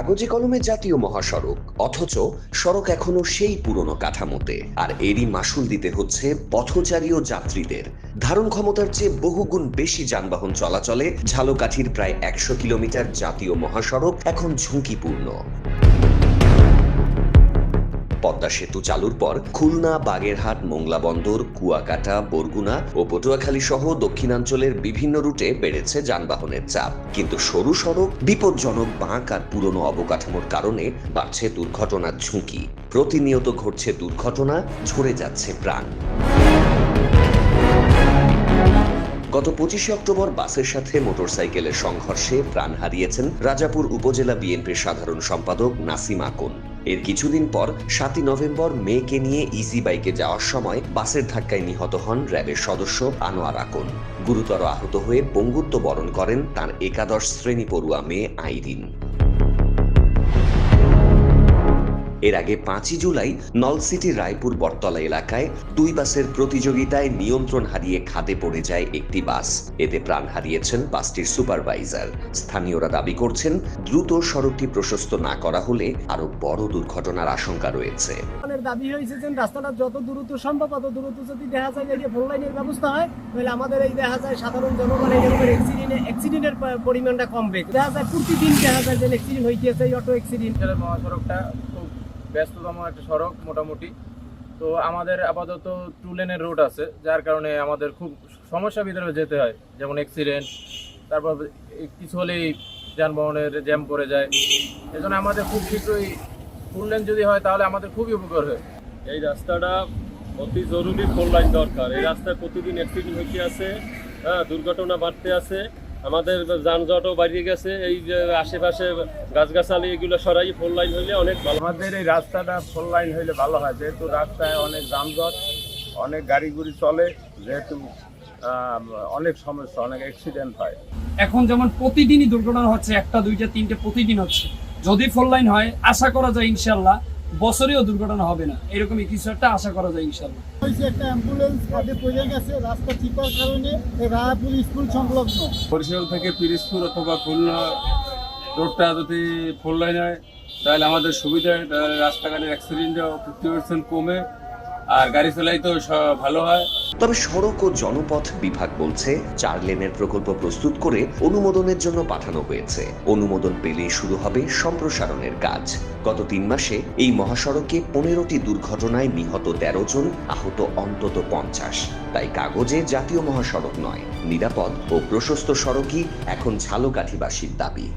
কাগজে কলমে জাতীয় মহাসড়ক, অথচ সড়ক এখনো সেই পুরনো কাঠামোতে। আর এরই মাসুল দিতে হচ্ছে পথচারী ও যাত্রীদের। ধারণ ক্ষমতার চেয়ে বহুগুণ বেশি যানবাহন চলাচলে ঝালকাঠির প্রায় ১০০ কিলোমিটার জাতীয় মহাসড়ক এখন ঝুঁকিপূর্ণ। পদ্মা সেতু চালুর পর খুলনা, বাগেরহাট, মোংলা বন্দর, কুয়াকাটা, বরগুনা ও পটুয়াখালী সহ দক্ষিণাঞ্চলের বিভিন্ন রুটে বেড়েছে যানবাহনের চাপ। কিন্তু সরু সড়ক, বিপজ্জনক বাঁক আর পুরনো অবকাঠামোর কারণে বাড়ছে দুর্ঘটনার ঝুঁকি। প্রতিনিয়ত ঘটছে দুর্ঘটনা, ঝরে যাচ্ছে প্রাণ। গত ২৫ অক্টোবর বাসের সাথে মোটরসাইকেলের সংঘর্ষে প্রাণ হারিয়েছেন রাজাপুর উপজেলা বিএনপির সাধারণ সম্পাদক নাসিম আকন। এর কিছুদিন পর ৭ই নভেম্বর মেয়েকে নিয়ে ইজি বাইকে যাওয়ার সময় বাসের ধাক্কায় নিহত হন র্যাবের সদস্য আনোয়ার আকন। গুরুতর আহত হয়ে পঙ্গুত্ব বরণ করেন তার একাদশ শ্রেণী পড়ুয়া মেয়ে আইরিন। এর আগে ৫ই জুলাই নলসিটির রায়পুর বটতলা এলাকায় দুই বাসের প্রতিযোগিতায় নিয়ন্ত্রণ হারিয়ে খাদে পড়ে যায় একটি বাস। এতে প্রাণ হারিয়েছেন বাসটির সুপারভাইজার। স্থানীয়রা দাবি করছেন, দ্রুত সড়কটি প্রশস্ত না করা হলে আরো বড় দুর্ঘটনার আশঙ্কা রয়েছে। দাবি হয়েছে যে রাস্তাটা যত দ্রুত সম্ভব তত দ্রুত যদি দেখা যায় যে ফোর লাইনের ব্যবস্থা হয়, তাহলে আমাদের এই দেখা যায় সাধারণ জনগণের অ্যাক্সিডেন্টের পরিমাণটা কমবে। দেখা যায় প্রতিদিন দেখা যায় যে অ্যাক্সিডেন্ট হইতেছে, এই অটো অ্যাক্সিডেন্ট। মহাসড়কটা খুব ব্যস্ততম একটা সড়ক মোটামুটি। তো আমাদের আপাতত 2 লেনের রোড আছে, যার কারণে আমাদের খুব সমস্যার ভিতরে যেতে হয়, যেমন অ্যাক্সিডেন্ট, তারপর কিছু হলেই যানবাহনের জ্যাম পড়ে যায়। এজন্য আমাদের খুব শীঘ্রই 4 লেন যদি হয় তাহলে আমাদের খুবই উপকার হয়। এই রাস্তাটা অতি জরুরি 4 লাইন দরকার। এই রাস্তায় প্রতিদিন অ্যাক্সিডেন্ট হইতে আছে, দুর্ঘটনা বাড়তে আছে, আমাদের যানজটও বাড়িয়ে গেছে। এই যে আশেপাশে গাছগাছালি এগুলো সরাই 4 লাইন হইলে অনেক ভালো। আমাদের এই রাস্তাটা 4 লাইন হইলে ভালো হয়, যেহেতু রাস্তায় অনেক যানজট, অনেক গাড়ি গুড়ি চলে, যেহেতু অনেক সমস্যা, অনেক অ্যাক্সিডেন্ট হয়। এখন যেমন প্রতিদিনই দুর্ঘটনা হচ্ছে, 1টা 2টা 3টে প্রতিদিন হচ্ছে। যদি 4 লাইন হয়, আশা করা যায় ইনশাল্লাহ বছরেও দুর্ঘটনা হবে না, এরকমই কিছু একটা আশা করা যায় ইনশাল্লাহ। একটা অ্যাম্বুলেন্স খাদে পড়ে গেছে রাস্তা ঠিক করার কারণে, রায়পুর স্কুল সংলগ্ন বরিশাল থেকে পিরিজপুর অথবা খুলনা রোডটা যদি 4 লাইন হয় তাহলে আমাদের সুবিধা হয়, তাহলে রাস্তাঘাটের অ্যাক্সিডেন্টও 50% কমে আর গাড়ি চালাইতেও ভালো হয়। তবে সড়ক ও জনপথ বিভাগ বলছে 4 লেনের প্রকল্প প্রস্তুত করে অনুমোদনের জন্য পাঠানো হয়েছে। অনুমোদন পেলেই শুরু হবে সম্প্রসারণের কাজ। গত 3 মাসে এই মহাসড়কে 15টি দুর্ঘটনায় নিহত 13 জন, আহত অন্তত 50। তাই কাগজে জাতীয় মহাসড়ক নয়, নিরাপদ ও প্রশস্ত সড়কই এখন ঝালকাঠিবাসীর দাবি।